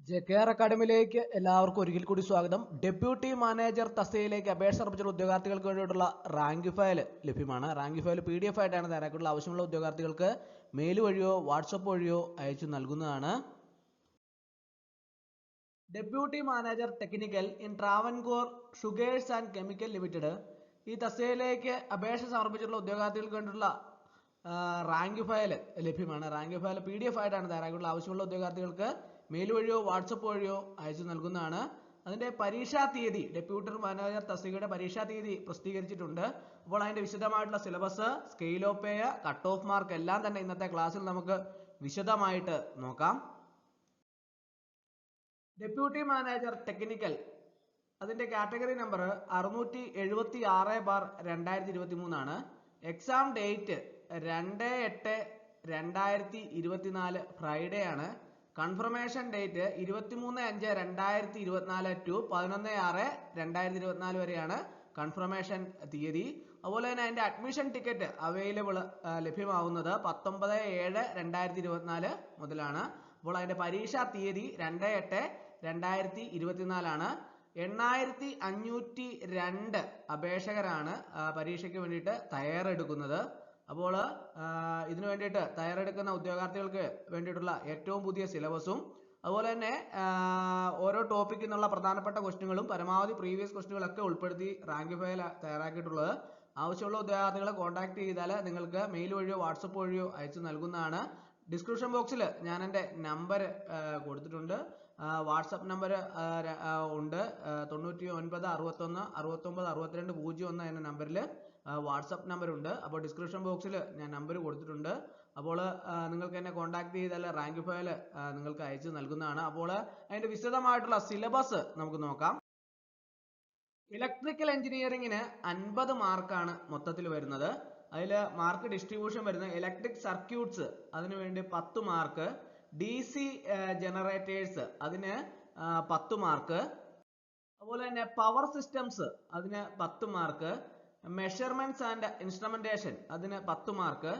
JKR അക്കാഡമിയിലേക്ക് എല്ലാവർക്കും ഒരിക്കൽ കൂടി സ്വാഗതം. ഡെപ്യൂട്ടി മാനേജർ തസ്തികയിലേക്ക് അപേക്ഷ സമർപ്പിച്ച ഉദ്യോഗാർത്ഥികൾക്ക് വേണ്ടിയിട്ടുള്ള റാങ്ക് ഫയൽ ലഭ്യമാണ്. റാങ്ക് ഫയൽ PDF ആയിട്ടാണ് തയ്യാറാക്കിയിട്ടുള്ള. ആവശ്യമുള്ള ഉദ്യോഗാർത്ഥികൾക്ക് മെയിൽ വഴിയോ വാട്സപ്പ് വഴിയോ അയച്ചു നൽകുന്നതാണ്. Deputy manager technical in Travancore sugars and chemical limited. ഈ തസ്തികയിലേക്ക് അപേക്ഷ സമർപ്പിച്ചിട്ടുള്ള ഉദ്യോഗാർത്ഥികൾക്ക് വേണ്ടിയിട്ടുള്ള റാങ്ക് ഫയൽ ലഭ്യമാണ്. റാങ്ക് ഫയൽ PDF ആയിട്ടാണ് തയ്യാറാക്കിയിട്ടുള്ള. ആവശ്യമുള്ള ഉദ്യോഗാർത്ഥികൾക്ക് മെയിൽ വഴിയോ വാട്സപ്പ് വഴിയോ അയച്ചു നൽകുന്നതാണ്. അതിന്റെ പരീക്ഷാ തീയതി, ഡെപ്യൂട്ടി മാനേജർ തസ്തികയുടെ പരീക്ഷാ തീയതി പ്രസിദ്ധീകരിച്ചിട്ടുണ്ട്. അപ്പോൾ അതിന്റെ വിശദമായിട്ടുള്ള syllabus, scale of pay, cut off mark എല്ലാം തന്നെ ഇന്നത്തെ ക്ലാസ്സിൽ നമുക്ക് വിശദമായിട്ട് നോക്കാം. ഡെപ്യൂട്ടി മാനേജർ ടെക്നിക്കൽ അതിന്റെ കാറ്റഗറി നമ്പർ 676/2023 ആണ്. എക്സാം ഡേറ്റ് 2/8/2024 ഫ്രൈഡേ ആണ്. കൺഫർമേഷൻ ഡേറ്റ് 23/5/2024 ടു 11/6/2024 വരെയാണ് കൺഫർമേഷൻ തീയതി. അതുപോലെ തന്നെ അതിന്റെ അഡ്മിഷൻ ടിക്കറ്റ് അവൈലബിൾ ലഭ്യമാവുന്നത് 19/7/2024 മുതലാണ്. അപ്പോൾ അതിന്റെ പരീക്ഷാ തീയതി 2/8/2024 ആണ്. 8502 അപേക്ഷകരാണ് പരീക്ഷയ്ക്ക് വേണ്ടിയിട്ട് തയ്യാറെടുക്കുന്നത്. അപ്പോൾ ഇതിനു വേണ്ടിയിട്ട് തയ്യാറെടുക്കുന്ന ഉദ്യോഗാർത്ഥികൾക്ക് വേണ്ടിയിട്ടുള്ള ഏറ്റവും പുതിയ സിലബസും അതുപോലെ തന്നെ ഓരോ ടോപ്പിക്കിൽ നിന്നുള്ള പ്രധാനപ്പെട്ട ക്വസ്റ്റ്യനുകളും പരമാവധി പ്രീവിയസ് ക്വസ്റ്റ്യനുകളൊക്കെ ഉൾപ്പെടുത്തി റാങ്ക് ഫയൽ തയ്യാറാക്കിയിട്ടുള്ളത്. ആവശ്യമുള്ള ഉദ്യോഗാർത്ഥികളെ കോൺടാക്ട് ചെയ്താൽ നിങ്ങൾക്ക് മെയിൽ വഴിയോ വാട്സപ്പ് വഴിയോ അയച്ചു നൽകുന്നതാണ്. ഡിസ്ക്രിപ്ഷൻ ബോക്സിൽ ഞാൻ എൻ്റെ നമ്പർ കൊടുത്തിട്ടുണ്ട്. വാട്സപ്പ് നമ്പർ ഉണ്ട്. 9961696201 എന്ന നമ്പറിൽ വാട്സപ്പ് നമ്പർ ഉണ്ട്. അപ്പോൾ ഡിസ്ക്രിപ്ഷൻ ബോക്സിൽ ഞാൻ നമ്പർ കൊടുത്തിട്ടുണ്ട്. അപ്പോൾ നിങ്ങൾക്ക് എന്നെ കോൺടാക്ട് ചെയ്താൽ റാങ്ക് ഫയൽ നിങ്ങൾക്ക് അയച്ചു നൽകുന്നതാണ്. അപ്പോൾ അതിന്റെ വിശദമായിട്ടുള്ള സിലബസ് നമുക്ക് നോക്കാം. ഇലക്ട്രിക്കൽ എഞ്ചിനീയറിംഗിന് 50 മാർക്കാണ് മൊത്തത്തിൽ വരുന്നത്. അതിൽ മാർക്ക് ഡിസ്ട്രിബ്യൂഷൻ വരുന്നത് ഇലക്ട്രിക് സർക്യൂട്ട്സ് അതിനു വേണ്ടി 10 മാർക്ക്, DC ജനറേറ്റേഴ്സ് അതിന് 10 മാർക്ക്, അതുപോലെ തന്നെ പവർ സിസ്റ്റംസ് അതിന് 10 മാർക്ക്, മെഷർമെന്റ്സ് ആൻഡ് ഇൻസ്ട്രുമെന്റേഷൻ അതിന് 10 മാർക്ക്,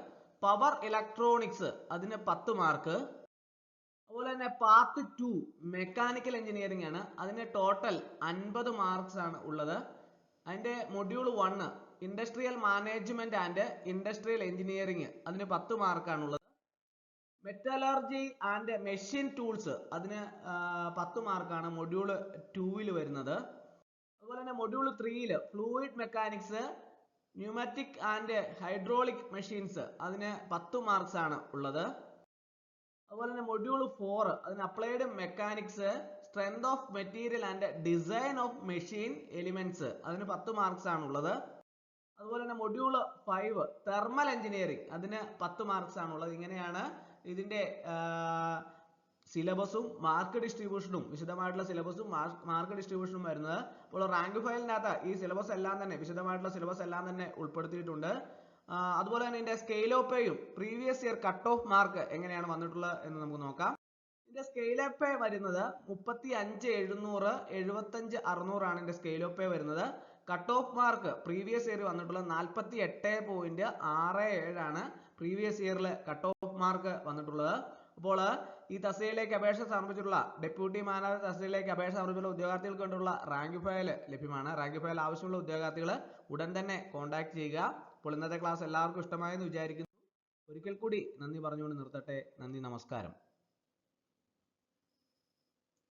പവർ ഇലക്ട്രോണിക്സ് അതിന് 10 മാർക്ക്, അതുപോലെ തന്നെ പാർട്ട് 2 മെക്കാനിക്കൽ എഞ്ചിനീയറിംഗ് ആണ്. അതിന് ടോട്ടൽ 50 മാർക്സ് ആണ് ഉള്ളത്. അതിന്റെ module 1 industrial management and industrial engineering അതിന് 10 മാർക്കാണുള്ളത്. മെറ്റലർജി ആൻഡ് മെഷീൻ ടൂൾസ് അതിന് 10 മാർക്കാണ് മൊഡ്യൂൾ 2 വരുന്നത്. അതുപോലെ തന്നെ module 3 fluid mechanics, pneumatic and hydraulic machines അതിന് 10 മാർക്സ് ആണ് ഉള്ളത്. അതുപോലെ തന്നെ മൊഡ്യൂൾ 4 അതിന് applied mechanics, strength of material and design of machine elements അതിന് 10 മാർക്സ് ആണ് ഉള്ളത്. അതുപോലെ തന്നെ മൊഡ്യൂൾ 5 തെർമൽ എഞ്ചിനീയറിംഗ് അതിന് 10 മാർക്സ് ആണുള്ളത്. ഇങ്ങനെയാണ് ഇതിന്റെ സിലബസും മാർക്ക് ഡിസ്ട്രിബ്യൂഷനും, വിശദമായിട്ടുള്ള സിലബസും മാർക്ക് ഡിസ്ട്രിബ്യൂഷനും വരുന്നത്. അപ്പോൾ റാങ്ക് ഫയലിനകത്ത് ഈ സിലബസ് എല്ലാം തന്നെ, വിശദമായിട്ടുള്ള സിലബസ് എല്ലാം തന്നെ ഉൾപ്പെടുത്തിയിട്ടുണ്ട്. അതുപോലെ തന്നെ ഇതിന്റെ സ്കെയിൽ ഓഫ് പേയും previous year cut off mark എങ്ങനെയാണ് വന്നിട്ടുള്ളത് എന്ന് നമുക്ക് നോക്കാം. ഇതിന്റെ സ്കെയിൽ ഓഫ് പേ വരുന്നത് 35,700, 75,600 ആണ് ഇതിന്റെ സ്കെയിൽ ഓഫ് പേ വരുന്നത്. Cut off mark previous year വന്നിട്ടുള്ളത് 48.67 ആണ് പ്രീവിയസ് ഇയറിൽ കട്ട് ഓഫ് മാർക്ക് വന്നിട്ടുള്ളത്. അപ്പോൾ ഈ തസ്തികയിലേക്ക് അപേക്ഷ സമർപ്പിച്ചിട്ടുള്ള ഡെപ്യൂട്ടി മാനേജർ തസ്തികയിലേക്ക് അപേക്ഷ സമർപ്പിച്ചിട്ടുള്ള ഉദ്യോഗാർത്ഥികൾക്ക് വേണ്ടിയുള്ള റാങ്ക് ഫയൽ ലഭ്യമാണ്. റാങ്ക് ഫയൽ ആവശ്യമുള്ള ഉദ്യോഗാർത്ഥികൾ ഉടൻ തന്നെ കോൺടാക്ട് ചെയ്യുക. അപ്പോൾ ഇന്നത്തെ ക്ലാസ് എല്ലാവർക്കും ഇഷ്ടമായെന്ന് വിചാരിക്കുന്നു. ഒരിക്കൽ കൂടി നന്ദി പറഞ്ഞുകൊണ്ട് നിർത്തട്ടെ. നന്ദി, നമസ്കാരം.